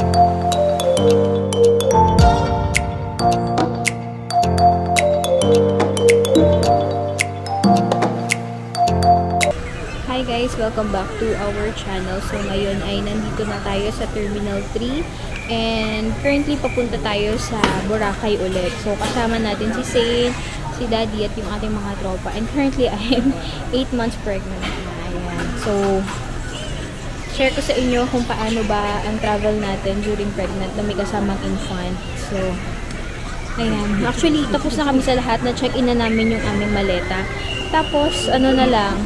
Hi guys! Welcome back to our channel. So ngayon ay nandito na tayo sa Terminal 3 and currently papunta tayo sa Boracay ulit. So kasama natin si Saint, si Daddy at yung ating mga tropa. And currently I am 8 months pregnant na. Ayan. So share ko sa inyo kung paano ba ang travel natin during pregnant na may kasamang infant. So ayan. Actually tapos na kami sa lahat, na check-in na namin yung aming maleta. Tapos, ano na lang,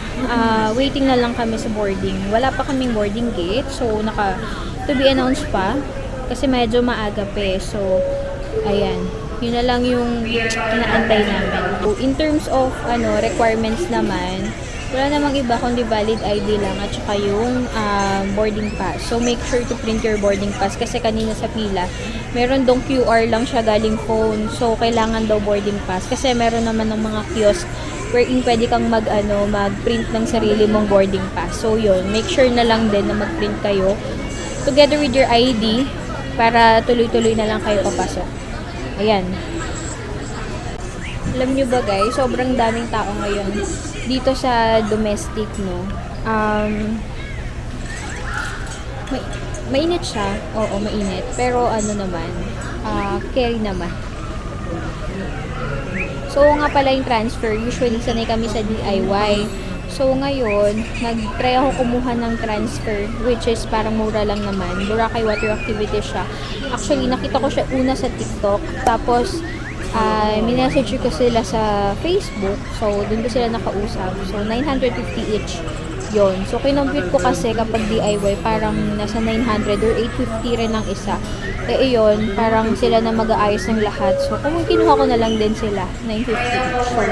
waiting na lang kami sa boarding. Wala pa kaming boarding gate. So, to be announced pa. Kasi medyo maaga pa eh. So, ayan. Yun na lang yung inaantay namin. So, in terms of, requirements naman, wala namang iba kundi valid ID lang at saka yung boarding pass. So, make sure to print your boarding pass kasi kanina sa pila, meron dong QR lang siya galing phone. So, kailangan daw boarding pass kasi meron naman ng mga kiosk wherein pwede kang mag-print ng sarili mong boarding pass. So, yun. Make sure na lang din na mag-print kayo together with your ID para tuloy-tuloy na lang kayo papasok. Ayan. Alam nyo ba guys, sobrang daming tao ngayon dito sa domestic, no? Mainit siya. Oo, mainit. Pero carry naman. So, nga pala yung transfer, usually sanay kami sa DIY. So, ngayon, nag-try ako kumuha ng transfer, which is parang mura lang naman. Boracay Water Activity siya. Actually, nakita ko siya una sa TikTok. Tapos, minessage ko sila sa Facebook. So, dun ko sila nakausap. So, 950 each. Yon. So, kinompute ko kasi kapag DIY, parang nasa 900 or 850 rin ang isa. Yun, parang sila na mag-aayos ng lahat. So, kung kinuha ko na lang din sila, 950. So,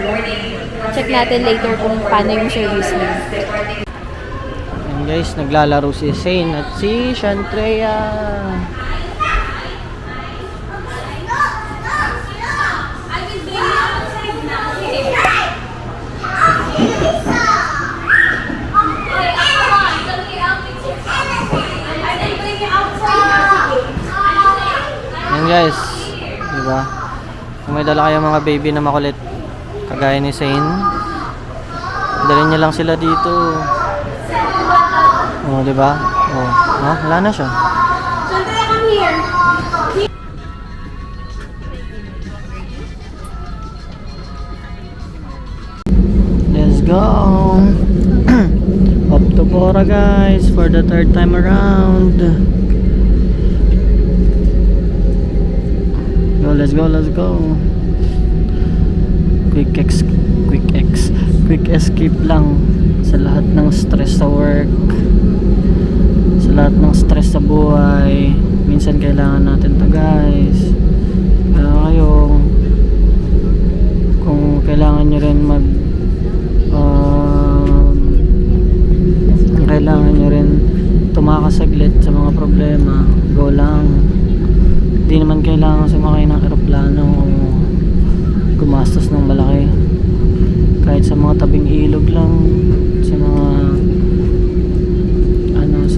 check natin later kung paano yung service nila. And guys, naglalaro si Saint at si Shantrea. Guys, diba? Kung may dala kayong mga baby na makulit kagaya ni Saint, dalhin niyo lang sila dito. Oh, diba? Oh, wala na siya. Let's go. Up to Bora guys for the third time around. Let's go. Quick escape lang sa lahat ng stress sa work, sa lahat ng stress sa buhay. Minsan kailangan natin to guys. Kaya kayo, kung kailangan nyo rin kailangan nyo rin tumakas saglit sa mga problema, go lang. Hindi naman kailangan sumakay ng eroplano o gumastos ng malaki. Kahit sa mga tabing ilog lang, sa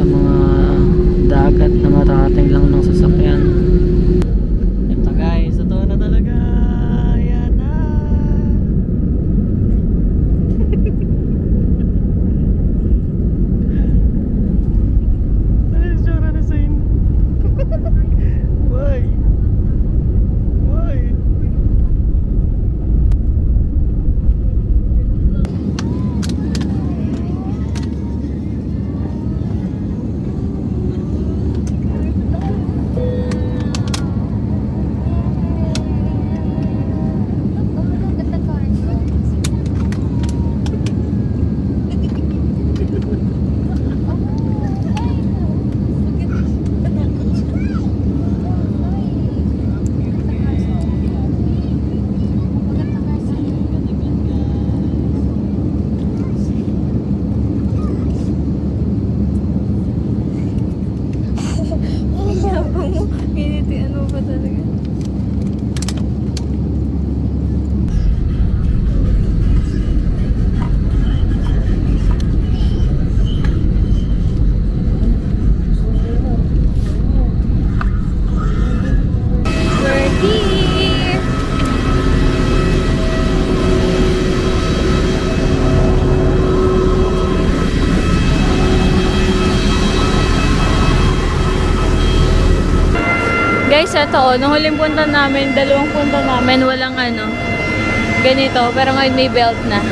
mga dagat na marating lang ng sasakyan. Ito guys, ito na talaga. Ayan na. Guys, ito nung huling punta namin, dalawang punta namin, walang ganito. Pero ngayon may belt na.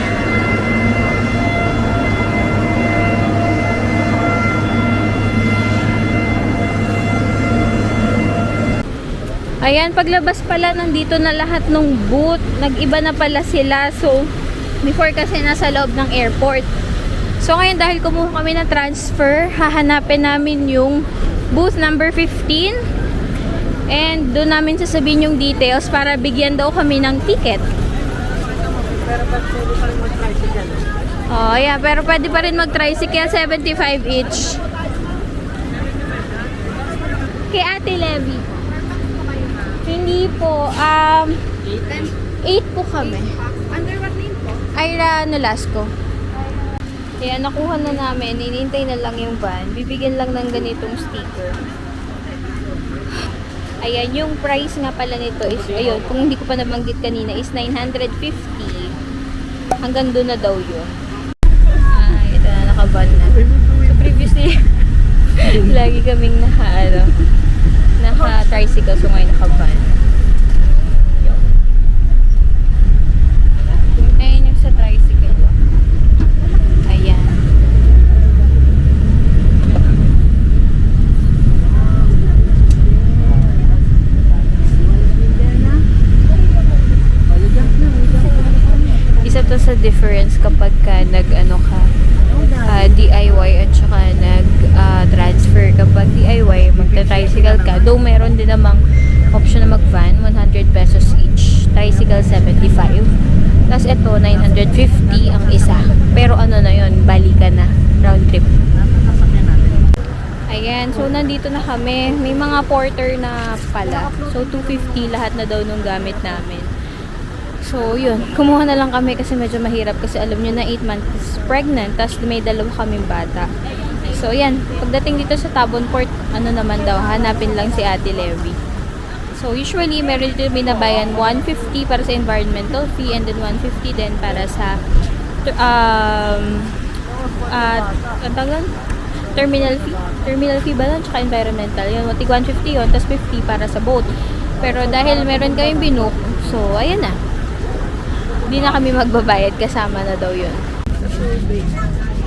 Ayan, paglabas pala, nandito na lahat ng booth. Nag-iba na pala sila. So, before kasi nasa loob ng airport. So, ngayon dahil kumuha kami ng transfer, hahanapin namin yung booth number 15. And doon namin sasabihin yung details para bigyan daw kami ng ticket. Pero pwede pa rin mag-tricycle. Oh, yeah, pero pwede pa rin mag-tricycle, 75 each. Kay Ate Levy. Hindi po, 8 po kami. Under what name po? Ira Nolasco. Kaya nakuha na namin, hinihintay na lang yung van. Bibigyan lang ng ganitong sticker. Ayan, yung price nga pala nito is, ayun, kung hindi ko pa nabanggit kanina, is 950. Hanggang doon na daw yun. Ito na, naka-van na. So, previously, lagi kaming naka-tricycle, so ngayon naka-van. Ayan yung sa tricycle. Ayan. Isa to sa difference kapag ka DIY at saka transfer. Kapag DIY, magta-tricycle ka. Though meron din namang option na mag-van, 100 pesos each. Tricycle, 75. Tapos ito, 950 ang isa. Pero na yun, balikan na. Round trip. Ayan, so nandito na kami. May mga porter na pala. So 250 lahat na daw nung gamit namin. So yun, kumuha na lang kami kasi medyo mahirap kasi alam nyo na 8 months pregnant, tapos may dalawa kaming bata. So yan, pagdating dito sa Tabon Port, naman daw, hanapin lang si Ate Levy. So usually, meron dito binabayan 150 para sa environmental fee and then 150 din para sa terminal fee. Terminal fee ba lang? Tsaka environmental. Yun, 150 yun, tapos 50 para sa boat. Pero dahil meron kaming binook, so ayan na. Hindi na kami magbabayad, kasama na daw yun.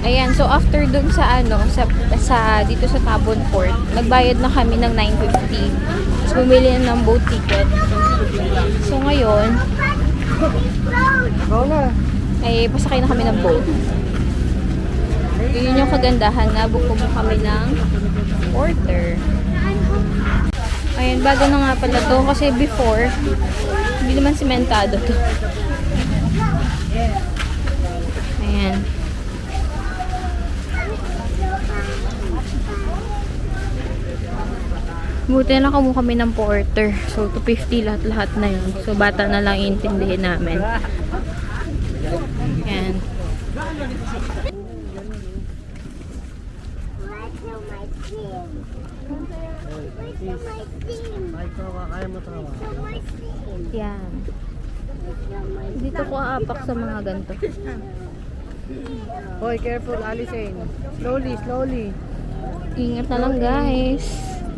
Ayan, so after dun sa dito sa Tabon Port, nagbayad na kami ng 950. Tapos bumili na ng boat ticket. So ngayon, ay pasakay na kami ng boat. Yun yung kagandahan na buko mo kami ng porter. Ayan, bago na nga pala to kasi before, hindi naman sementado to. Ayan. Buti na kumuha kami ng porter. So, 250 lahat-lahat na yun. So, bata na lang iintindihin namin. Ayan. Yan. Dito ko aapak sa mga ganito. Hoy, careful, Alison. Slowly, slowly. Ingat na lang, guys.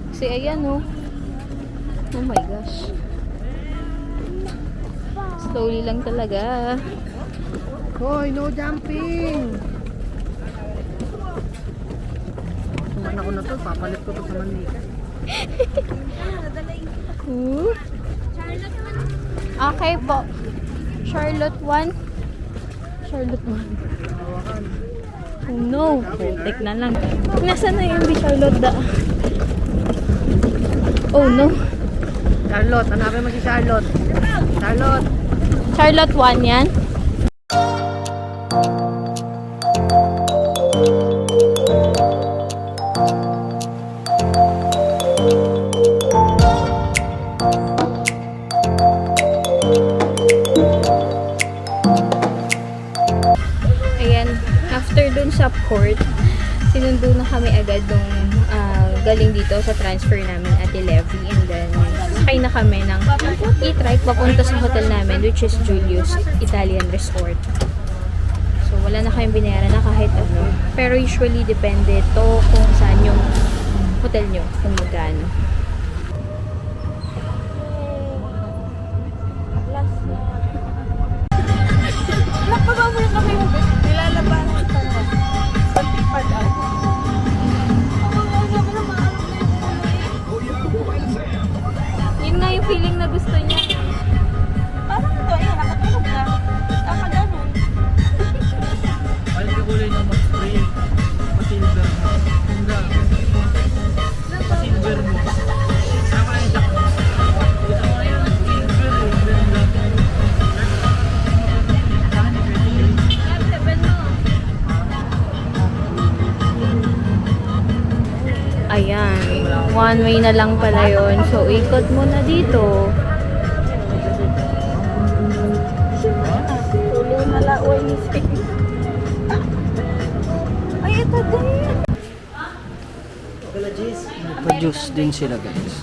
Kasi ayan, oh. Oh my gosh. Slowly lang talaga. Hoy, no jumping! Suman ako na to, papalit ko to sa Manika. Okay po. Charlotte 1. Charlotte 1. Oh no. Putik na lang. Nasaan na yung Charlotte da? Oh no. Charlotte, hanapin mo si Charlotte. Charlotte. Charlotte 1 yan. Ayan, after dun sa port, sinundo na kami agad nung galing dito sa transfer namin Ate Levy, and then sakay na kami ng e-trike papunta sa hotel namin, which is Julius Italian Resort. So wala na kayong binayaran na kahit ano, pero usually depende to kung saan yung hotel nyo, kung magkano. Nakababa yung kami mo. Nilalabanan ka na. Kunti pa daw. Yun nga yung feeling na gusto niya. Parang ito, ayun, nakatulog na. Kakaganon. Ay, hindi kulay na mag-spray. Pa-silver mo. Pa-silver mo. Tama yung sak. Ito mo yun, silver mo. Ayan. One way na lang pala yun. So, ikot mo na dito. Tulo na laoy ni Sir. Ay, ito din. Pa-juice din sila guys.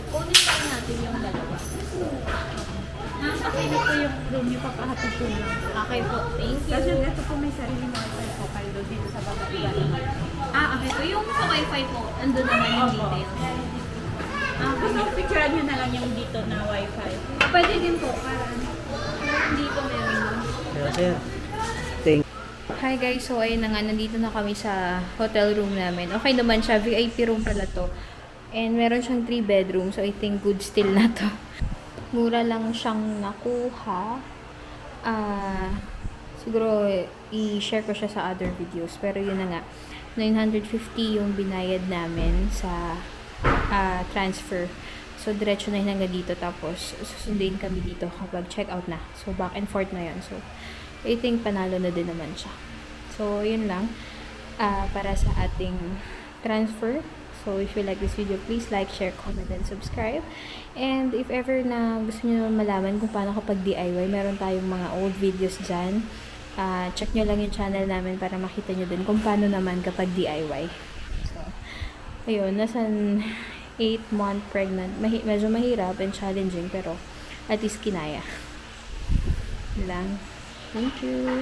Kunin lang natin yung dalawa. Okay na po yung room yung papahatid ko lang. Okay po. Thank you. Kasi ito po may sarili na wifi po kayo dito sa baba. Iba naman. Okay po. Yung sa wifi po, andun naman yung details. Gusto ko picturean nyo na lang yung dito na wifi. Pwede din po. Para dito meron. Kaya sir, thank Hi guys, so ayun na nga, nandito na kami sa hotel room namin. Okay naman siya, VIP room pala to. And meron siyang 3 bedrooms, so I think good still na to. Mura lang siyang nakuha. Siguro i-share ko siya sa other videos. Pero yun na nga, 950 yung binayad namin sa transfer. So diretso na yun hanggang dito. Tapos susundin kami dito kapag check out na. So back and forth na yun. So I think panalo na din naman siya. So, yun lang para sa ating transfer. So, if you like this video, please like, share, comment, and subscribe. And if ever na gusto nyo malaman kung paano kapag DIY, meron tayong mga old videos dyan. Check nyo lang yung channel namin para makita nyo din kung paano naman kapag DIY. So, ayun, nasa 8-month pregnant. Medyo mahirap and challenging, pero at least kinaya. Yun lang. Thank you.